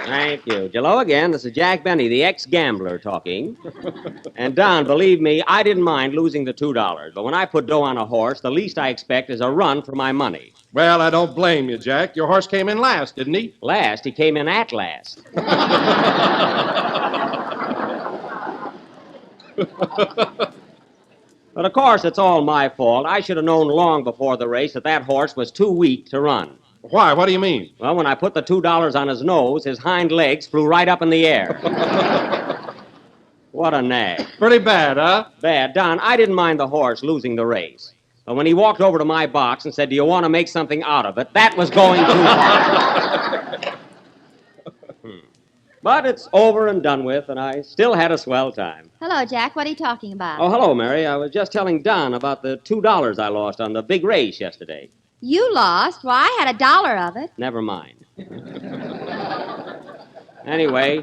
Thank you. Hello again. This is Jack Benny, the ex-gambler, talking. And Don, believe me, I didn't mind losing the $2. But when I put dough on a horse, the least I expect is a run for my money. Well, I don't blame you, Jack. Your horse came in last, didn't he? Last, he came in at last. But of course, it's all my fault. I should have known long before the race that horse was too weak to run. Why? What do you mean? Well, when I put the $2 on his nose, his hind legs flew right up in the air. What a nag. Pretty bad, huh? Bad. Don, I didn't mind the horse losing the race. But when he walked over to my box and said, "Do you want to make something out of it?" that was going too far. But it's over and done with, and I still had a swell time. Hello, Jack. What are you talking about? Oh, hello, Mary. I was just telling Don about the $2 I lost on the big race yesterday. You lost? Why, I had $1 of it. Never mind. Anyway,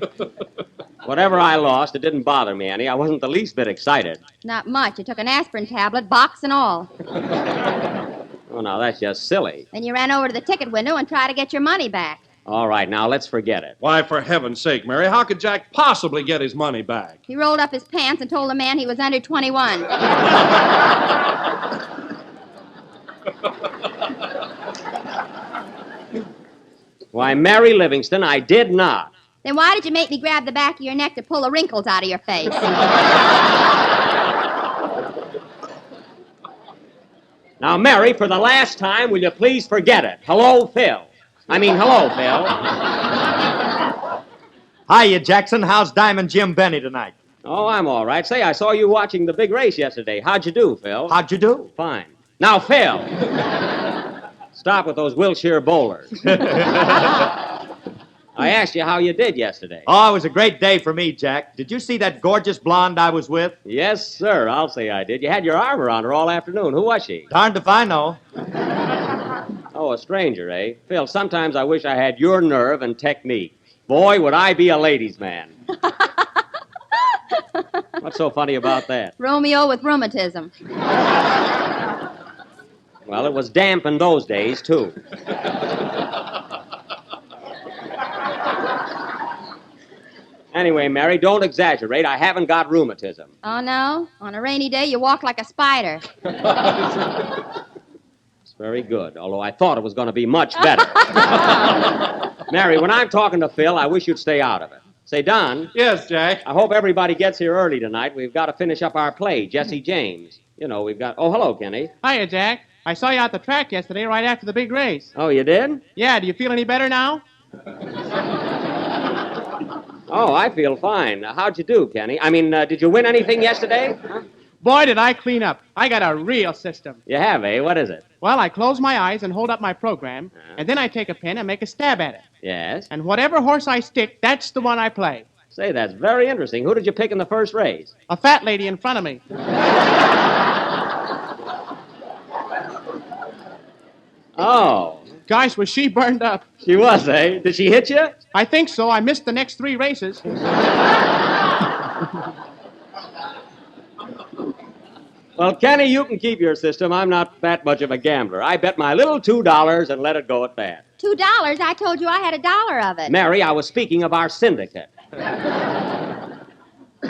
whatever I lost, it didn't bother me any. I wasn't the least bit excited. Not much. You took an aspirin tablet, box and all. Oh, now, that's just silly. Then you ran over to the ticket window and tried to get your money back. All right, now, let's forget it. Why, for heaven's sake, Mary, how could Jack possibly get his money back? He rolled up his pants and told the man he was under 21. Why, Mary Livingston, I did not. Then why did you make me grab the back of your neck to pull the wrinkles out of your face? Now, Mary, for the last time, will you please forget it? Hello, Phil. Hello, Phil. Hiya, Jackson. How's Diamond Jim Benny tonight? Oh, I'm all right. Say, I saw you watching the big race yesterday. How'd you do, Phil? How'd you do? Fine. Now, Phil. Stop with those Wilshire bowlers. I asked you how you did yesterday. Oh, it was a great day for me, Jack. Did you see that gorgeous blonde I was with? Yes, sir. I'll say I did. You had your arm around her all afternoon. Who was she? Darned if I know. Oh, a stranger, eh? Phil, sometimes I wish I had your nerve and technique. Boy, would I be a ladies' man. What's so funny about that? Romeo with rheumatism. Well, it was damp in those days, too. Anyway, Mary, don't exaggerate. I haven't got rheumatism. Oh, no? On a rainy day, you walk like a spider. It's very good, although I thought it was going to be much better. Mary, when I'm talking to Phil, I wish you'd stay out of it. Say, Don. Yes, Jack. I hope everybody gets here early tonight. We've got to finish up our play, Jesse James. You know, we've got... Oh, hello, Kenny. Hiya, Jack. I saw you out the track yesterday right after the big race. Oh, you did? Yeah, do you feel any better now? Oh, I feel fine. How'd you do, Kenny? Did you win anything yesterday? Huh? Boy, did I clean up. I got a real system. You have, eh? What is it? Well, I close my eyes and hold up my program, and then I take a pen and make a stab at it. Yes? And whatever horse I stick, that's the one I play. Say, that's very interesting. Who did you pick in the first race? A fat lady in front of me. Oh. Gosh, was she burned up. She was, eh? Did she hit you? I think so. I missed the next 3 races. Well, Kenny, you can keep your system. I'm not that much of a gambler. I bet my little $2 and let it go at that. $2? I told you I had $1 of it. Mary, I was speaking of our syndicate.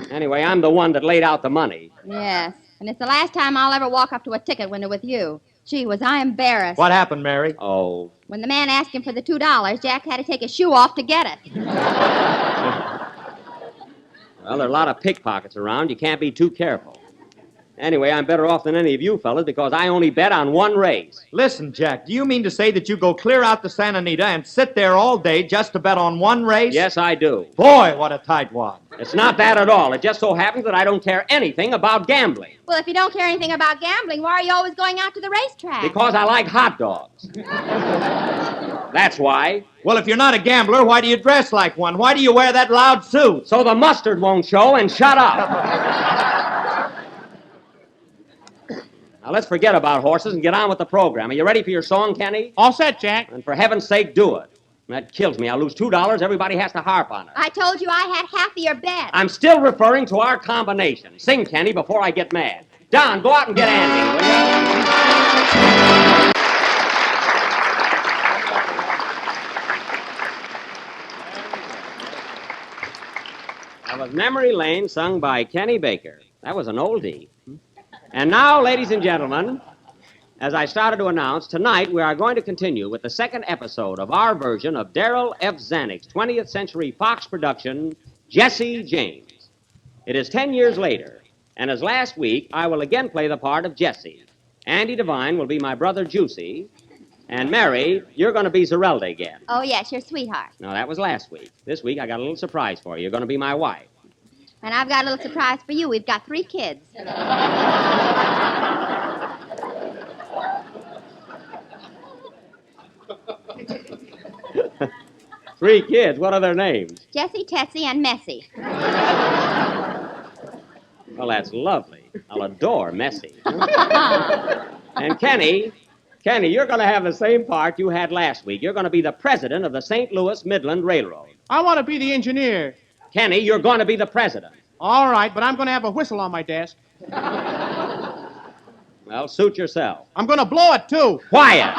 Anyway, I'm the one that laid out the money. Yes, and it's the last time I'll ever walk up to a ticket window with you. Gee, was I embarrassed. What happened, Mary? Oh. When the man asked him for the $2, Jack had to take his shoe off to get it. Well, there are a lot of pickpockets around. You can't be too careful. Anyway, I'm better off than any of you fellas because I only bet on one race. Listen, Jack, do you mean to say that you go clear out to Santa Anita and sit there all day just to bet on one race? Yes, I do. Boy, what a tightwad. It's not that at all. It just so happens that I don't care anything about gambling. Well, if you don't care anything about gambling, why are you always going out to the racetrack? Because I like hot dogs. That's why. Well, if you're not a gambler, why do you dress like one? Why do you wear that loud suit? So the mustard won't show, and shut up. Now, let's forget about horses and get on with the program. Are you ready for your song, Kenny? All set, Jack. And for heaven's sake, do it. That kills me. I lose $2. Everybody has to harp on it. I told you I had half of your bet. I'm still referring to our combination. Sing, Kenny, before I get mad. Don, go out and get Andy, will you? That was Memory Lane, sung by Kenny Baker. That was an oldie. And now, ladies and gentlemen, as I started to announce, tonight we are going to continue with the second episode of our version of Darrell F. Zanuck's 20th Century Fox production, Jesse James. It is 10 years later, and as last week, I will again play the part of Jesse. Andy Devine will be my brother Juicy, and Mary, you're going to be Zerelda again. Oh, yes, your sweetheart. No, that was last week. This week, I got a little surprise for you. You're going to be my wife. And I've got a little surprise for you. We've got 3 kids. 3 kids. What are their names? Jessie, Tessie, and Messie. Well, that's lovely. I'll adore Messi. And Kenny, you're going to have the same part you had last week. You're going to be the president of the St. Louis Midland Railroad. I want to be the engineer. Kenny, you're going to be the president. All right, but I'm going to have a whistle on my desk. Well, suit yourself. I'm going to blow it, too. Quiet!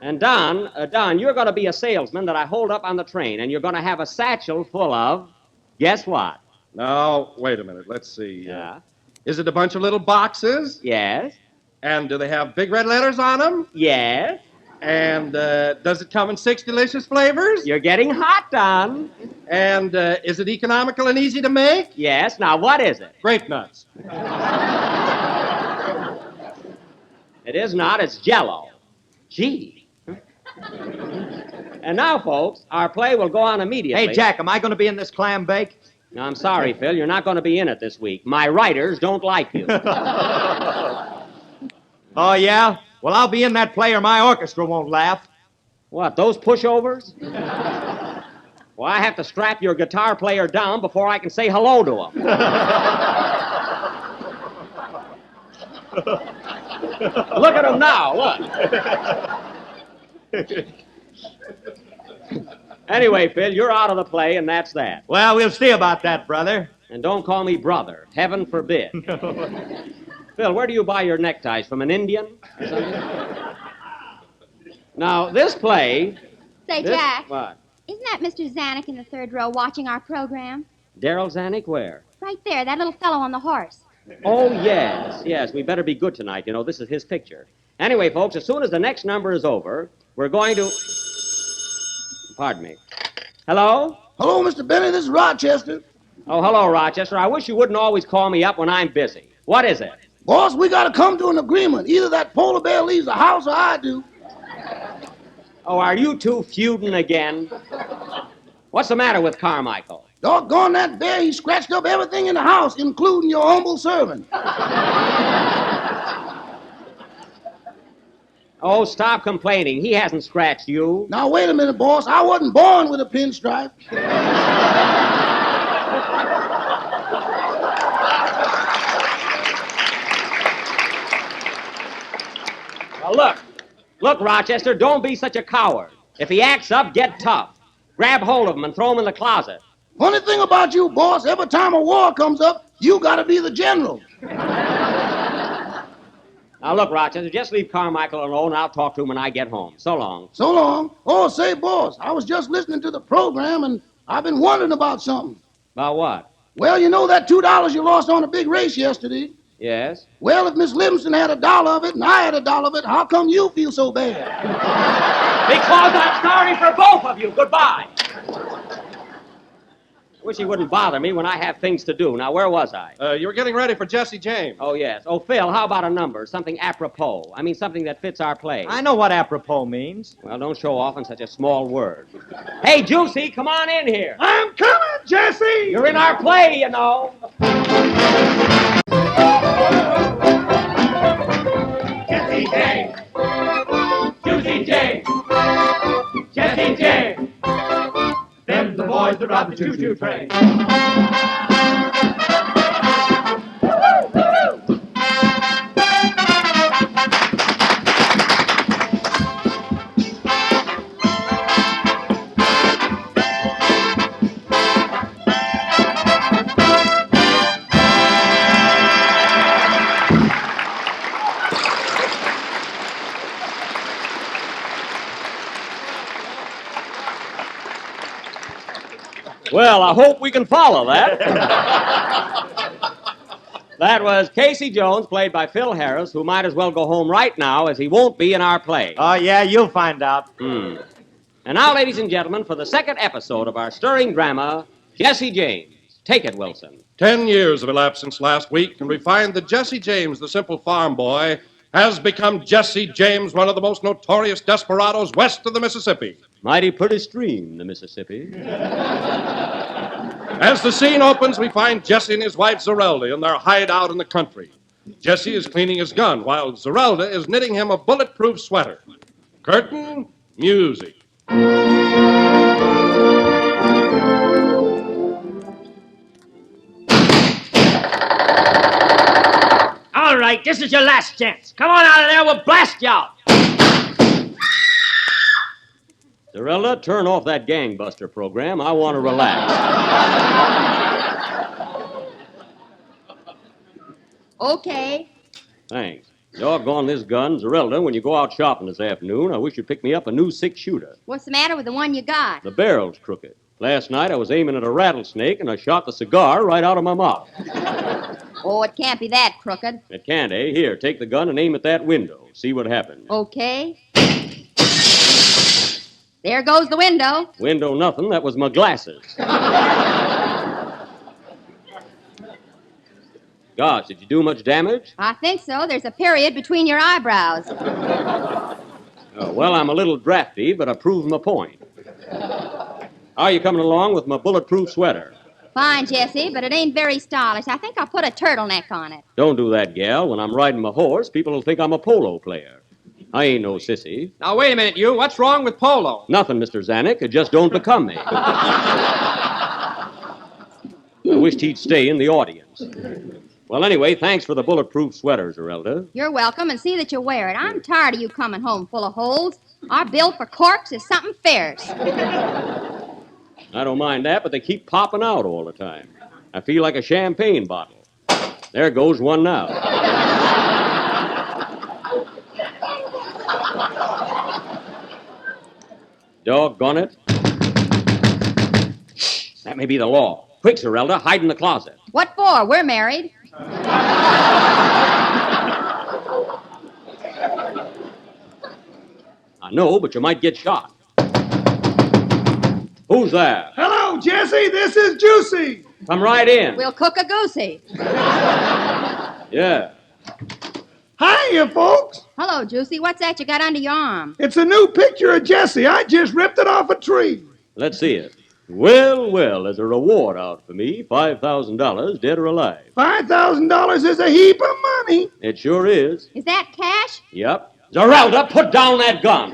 And Don, you're going to be a salesman that I hold up on the train, and you're going to have a satchel full of, guess what? Now, wait a minute. Let's see. Yeah. Is it a bunch of little boxes? Yes. And do they have big red letters on them? Yes. And does it come in 6 delicious flavors? You're getting hot, Don. And is it economical and easy to make? Yes. Now, what is it? Grape nuts. It is not. It's Jell-O. Gee. And now, folks, our play will go on immediately. Hey, Jack, am I going to be in this clam bake? No, I'm sorry, Phil. You're not going to be in it this week. My writers don't like you. Oh, yeah? Well, I'll be in that play or my orchestra won't laugh. What, those pushovers? Well, I have to strap your guitar player down before I can say hello to him. Look at him now, look. Anyway, Phil, you're out of the play, and that's that. Well, we'll see about that, brother. And don't call me brother. Heaven forbid. Phil, where do you buy your neckties? From an Indian? Or something? Now, this play... Say, Jack, What? isn't that Mr. Zanuck in the 3rd row watching our program? Darrell Zanuck, where? Right there, that little fellow on the horse. Oh, yes. We better be good tonight. You know, this is his picture. Anyway, folks, as soon as the next number is over, we're going to... Pardon me. Hello? Hello, Mr. Benny. This is Rochester. Oh, hello, Rochester. I wish you wouldn't always call me up when I'm busy. What is it? Boss, we got to come to an agreement. Either that polar bear leaves the house or I do. Oh, are you two feuding again? What's the matter with Carmichael? Doggone that bear, he scratched up everything in the house, including your humble servant. Oh, stop complaining. He hasn't scratched you. Now, wait a minute, boss. I wasn't born with a pinstripe. Well, look, Rochester, don't be such a coward. If he acts up, get tough. Grab hold of him and throw him in the closet. Funny thing about you, boss, every time a war comes up, you got to be the general. Now, look, Rochester, just leave Carmichael alone, and I'll talk to him when I get home. So long. So long. Oh, say, boss, I was just listening to the program, and I've been wondering about something. About what? Well, you know that $2 you lost on a big race yesterday? Yes? Well, if Miss Livingston had $1 of it and I had $1 of it, how come you feel so bad? Because I'm sorry for both of you. Goodbye. I wish he wouldn't bother me when I have things to do. Now, where was I? You were getting ready for Jesse James. Oh, yes. Oh, Phil, how about a number? Something apropos. I mean, something that fits our play. I know what apropos means. Well, don't show off in such a small word. Hey, Juicy, come on in here. I'm coming, Jesse! You're in our play, you know. Jesse James. Juicy James. Jesse James. Them's the boys that ride the choo-choo train. Well, I hope we can follow that. That was Casey Jones, played by Phil Harris, who might as well go home right now, as he won't be in our play. Oh, yeah, you'll find out. And now, ladies and gentlemen, for the second episode of our stirring drama, Jesse James. Take it, Wilson. 10 years have elapsed since last week, and we find that Jesse James, the simple farm boy, has become Jesse James, one of the most notorious desperados west of the Mississippi. Mighty pretty stream, the Mississippi. As the scene opens, we find Jesse and his wife Zerelda in their hideout in the country. Jesse is cleaning his gun, while Zerelda is knitting him a bulletproof sweater. Curtain, music. All right, this is your last chance. Come on out of there, we'll blast you out. Zerelda, turn off that gangbuster program. I want to relax. Okay. Thanks. Doggone this gun, Zerelda, when you go out shopping this afternoon, I wish you'd pick me up a new 6-shooter. What's the matter with the one you got? The barrel's crooked. Last night I was aiming at a rattlesnake, and I shot the cigar right out of my mouth. Oh, it can't be that crooked. It can't, eh? Here, take the gun and aim at that window. See what happens. Okay. There goes the window. Window nothing. That was my glasses. Gosh, did you do much damage? I think so. There's a period between your eyebrows. Oh, well, I'm a little drafty, but I proved my point. How are you coming along with my bulletproof sweater? Fine, Jesse, but it ain't very stylish. I think I'll put a turtleneck on it. Don't do that, gal. When I'm riding my horse, people will think I'm a polo player. I ain't no sissy. Now, wait a minute, you. What's wrong with polo? Nothing, Mr. Zanuck. It just don't become me. I wished he'd stay in the audience. Well, anyway, thanks for the bulletproof sweater, Zerelda. You're welcome, and see that you wear it. I'm tired of you coming home full of holes. Our bill for corks is something fierce. I don't mind that, but they keep popping out all the time. I feel like a champagne bottle. There goes one now. Doggone it. That may be the law. Quick, Zerelda, hide in the closet. What for? We're married. I know, but you might get shot. Who's there? Hello, Jesse. This is Juicy. Come right in. We'll cook a goosey. Yeah. Hiya, folks. Hello, Juicy. What's that you got under your arm? It's a new picture of Jesse. I just ripped it off a tree. Let's see it. Well, well, there's a reward out for me. $5,000, dead or alive. $5,000 is a heap of money. It sure is. Is that cash? Yep. Zerelda, put down that gun.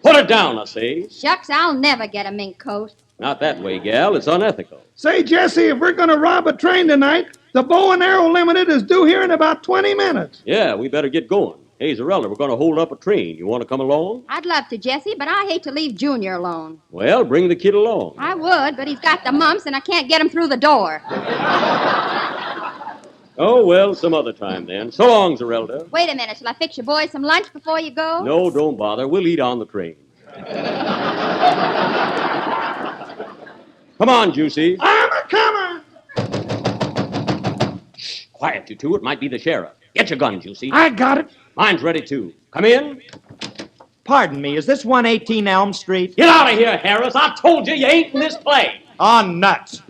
Put it down, I say. Shucks, I'll never get a mink coat. Not that way, gal. It's unethical. Say, Jesse, if we're going to rob a train tonight, the Bow and Arrow Limited is due here in about 20 minutes. Yeah, we better get going. Hey, Zerelda, we're going to hold up a train. You want to come along? I'd love to, Jesse, but I hate to leave Junior alone. Well, bring the kid along. I would, but he's got the mumps and I can't get him through the door. Oh, well, some other time then. So long, Zerelda. Wait a minute. Shall I fix your boys some lunch before you go? No, don't bother. We'll eat on the train. Come on, Juicy. I'm a comer. Quiet, you two. It might be the sheriff. Get your gun, Juicy. I got it. Mine's ready, too. Come in. Pardon me, is this 118 Elm Street? Get out of here, Harris. I told you ain't in this play. Oh, nuts.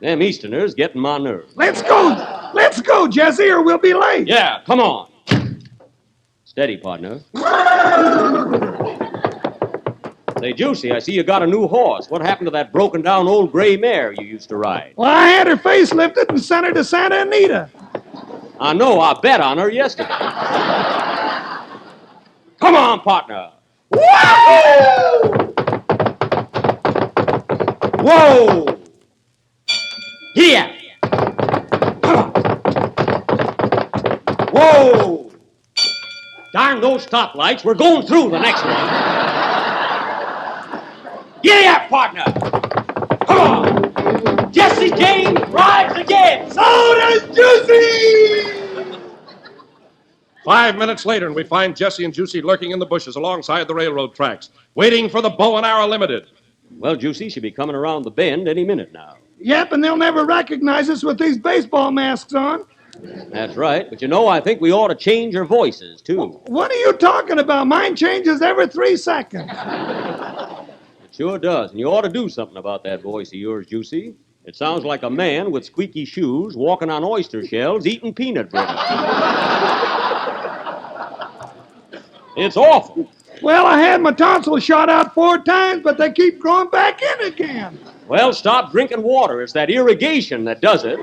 Them Easterners getting my nerves. Let's go. Let's go, Jesse, or we'll be late. Yeah, come on. Steady, partner. Say, Juicy, I see you got a new horse. What happened to that broken-down old gray mare you used to ride? Well, I had her face lifted and sent her to Santa Anita. I know. I bet on her yesterday. Come on, partner. Whoa! Whoa! Yeah. Come on. Whoa! Darn those stoplights. We're going through the next one. Yeah, partner. Come on. Jesse James rides again. So does Juicy! 5 minutes later, and we find Jesse and Juicy lurking in the bushes alongside the railroad tracks, waiting for the Bow and Arrow Limited. Well, Juicy should be coming around the bend any minute now. Yep, and they'll never recognize us with these baseball masks on. That's right. But I think we ought to change our voices, too. What are you talking about? Mine changes every 3 seconds. It sure does. And you ought to do something about that voice of yours, Juicy. It sounds like a man with squeaky shoes walking on oyster shells eating peanut butter. It's awful. Well, I had my tonsils shot out 4 times, but they keep growing back in again. Well, stop drinking water. It's that irrigation that does it.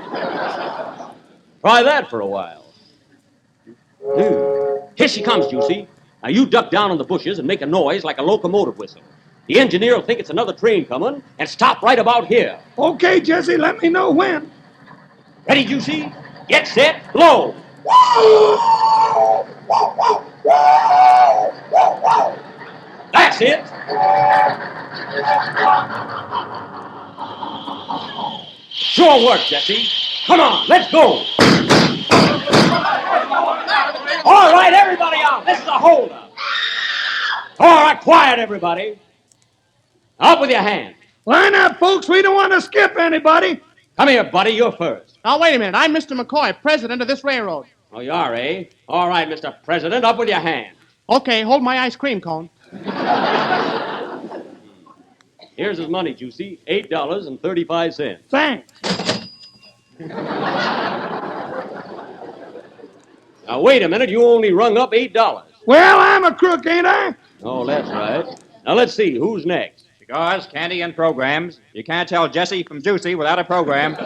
Try that for a while. Here she comes, Juicy. Now you duck down in the bushes and make a noise like a locomotive whistle. The engineer will think it's another train coming and stop right about here. Okay, Jesse, let me know when. Ready, Juicy? Get set, blow. That's it. Sure work, Jesse. Come on, let's go. All right, everybody out. This is a holdup. All right, quiet, everybody. Up with your hand. Line up, folks. We don't want to skip anybody. Come here, buddy. You're first. Now, wait a minute. I'm Mr. McCoy, president of this railroad. Oh, you are, eh? All right, Mr. President. Up with your hand. Okay, hold my ice cream cone. Here's his money, Juicy. $8.35. Thanks. Now, wait a minute. You only rung up $8. Well, I'm a crook, ain't I? Oh, that's right. Now, let's see. Who's next? Cigars, candy, and programs. You can't tell Jesse from Juicy without a program.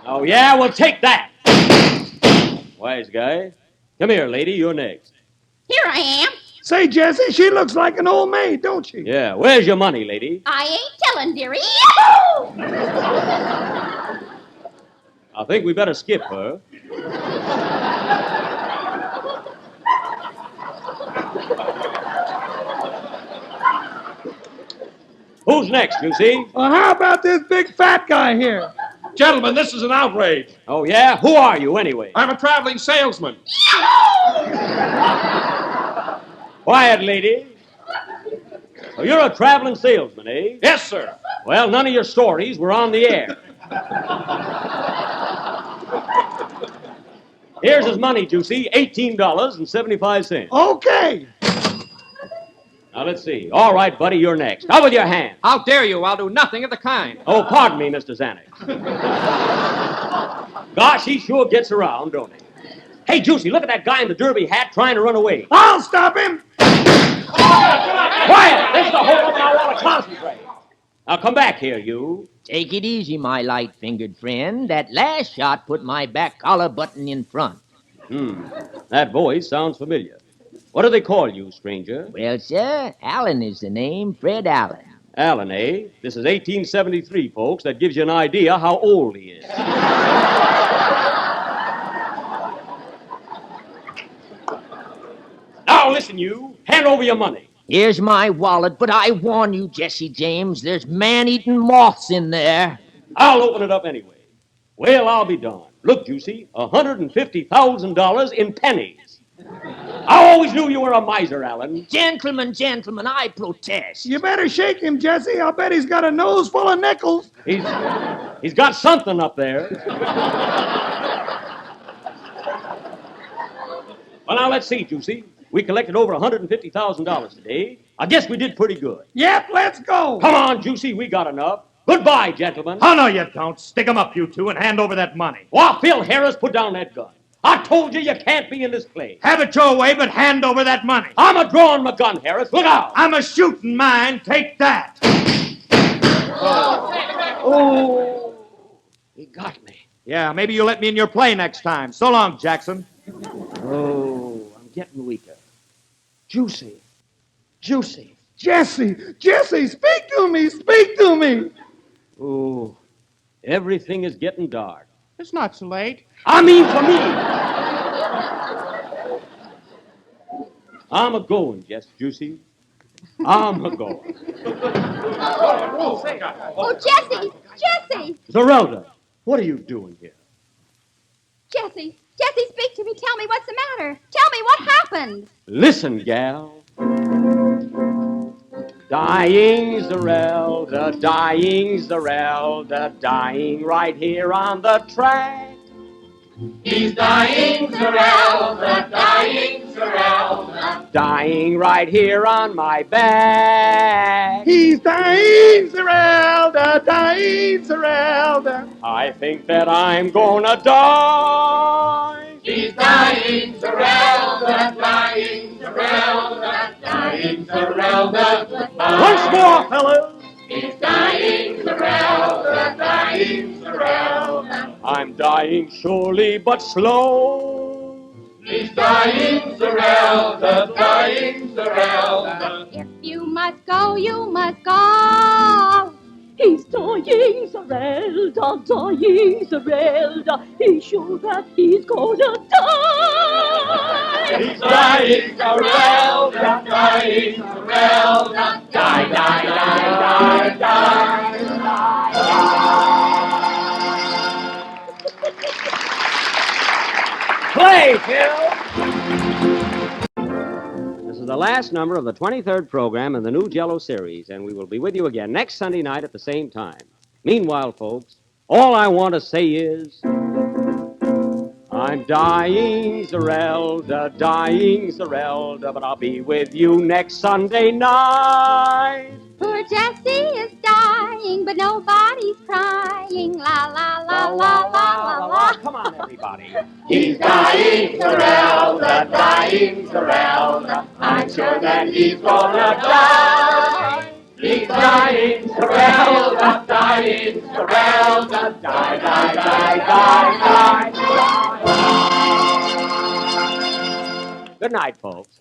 Oh, yeah? Well, take that. Wise guy. Come here, lady. You're next. Here I am. Say, Jesse, she looks like an old maid, don't she? Yeah. Where's your money, lady? I ain't telling, dearie. Yahoo! I think we better skip her. Who's next, Juicy? Well, how about this big fat guy here? Gentlemen, this is an outrage. Oh, yeah? Who are you, anyway? I'm a traveling salesman. Quiet, lady. So you're a traveling salesman, eh? Yes, sir. Well, none of your stories were on the air. Here's his money, Juicy. $18.75. Okay. Now, let's see. All right, buddy, you're next. How with your hand? How dare you? I'll do nothing of the kind. Oh, pardon me, Mr. Zanuck. Gosh, he sure gets around, don't he? Hey, Juicy, look at that guy in the derby hat trying to run away. I'll stop him. Quiet! This is the whole of it. I want to concentrate. Now, come back here, you. Take it easy, my light-fingered friend. That last shot put my back collar button in front. That voice sounds familiar. What do they call you, stranger? Well, sir, Allen is the name, Fred Allen. Allen, eh? This is 1873, folks. That gives you an idea how old he is. Now, listen, you. Hand over your money. Here's my wallet, but I warn you, Jesse James, there's man-eating moths in there. I'll open it up anyway. Well, I'll be darned. Look, Juicy, $150,000 in pennies. I always knew you were a miser, Allen. Gentlemen, I protest. You better shake him, Jesse. I'll bet he's got a nose full of nickels. He's got something up there. Well, now, let's see, Juicy. We collected over $150,000 today. I guess we did pretty good. Yep, let's go. Come on, Juicy, we got enough. Goodbye, gentlemen. Oh, no, you don't. Stick 'em up, you two, and hand over that money. Well, Phil Harris, put down that gun. I told you can't be in this place. Have it your way, but hand over that money. I'm a drawing my gun, Harris. Look out. I'm a shooting mine. Take that. Oh, he got me. Yeah, maybe you'll let me in your play next time. So long, Jackson. Oh, I'm getting weaker. Juicy. Jesse, speak to me. Oh, everything is getting dark. It's not so late. I mean for me. I'm a-going, Juicy. I'm a-going. Oh, Jesse! Zerelda, what are you doing here? Jesse, Jesse, speak to me. Tell me what's the matter. Tell me what happened. Listen, gal. Dying Zerelda, dying Zerelda, dying right here on the track. He's dying, Zerelda, dying, Zerelda. Dying right here on my back. He's dying, Zerelda, dying, Zerelda. I think that I'm gonna die. He's dying, Zerelda, dying, Zerelda, dying, Zerelda. Once more, fellas. He's dying, Zerelda, dying, Zerelda. I'm dying surely but slow. He's dying, Zerelda, dying, Zerelda. If you must go, you must go. He's dying, Zerelda, dying, Zerelda. He's sure that he's gonna die. He's dying, Zerelda, dying, Zerelda. Die, die, die, die, die. Play, Phil! This is the last number of the 23rd program in the new Jello series, and we will be with you again next Sunday night at the same time. Meanwhile, folks, all I want to say is, I'm dying, Zerelda, but I'll be with you next Sunday night. Poor Jesse is dying, but nobody's crying. La, la, la, la, la, la, la. Come on, everybody. He's dying, Zerelda, dying, Zerelda. I'm sure that he's gonna die. He's dying, Zerelda, dying, Zerelda. Die, die, die, die, die. Good night, folks.